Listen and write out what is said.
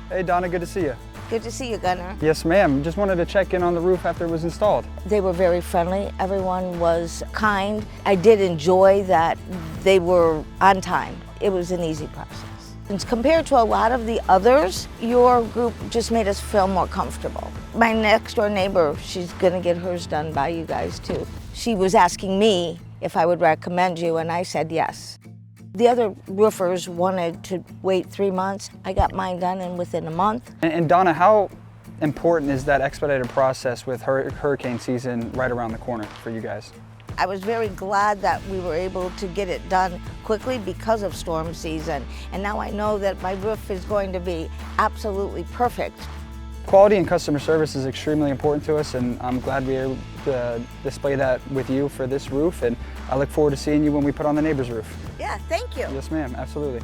Hey Donna, good to see you. Good to see you, Gunnar. Yes ma'am, just wanted to check in on the roof after it was installed. They were very friendly. Everyone was kind. I did enjoy that they were on time. It was an easy process. And compared to a lot of the others, your group just made us feel more comfortable. My next door neighbor, she's gonna get hers done by you guys too. She was asking me if I would recommend you, and I said yes. The other roofers wanted to wait 3 months. I got mine done in within a month. And Donna, how important is that expedited process with hurricane season right around the corner for you guys? I was very glad that we were able to get it done quickly because of storm season. And now I know that my roof is going to be absolutely perfect. Quality and customer service is extremely important to us, and I'm glad we were able to display that with you for this roof, and I look forward to seeing you when we put on the neighbor's roof. Yeah, thank you. Yes ma'am, absolutely.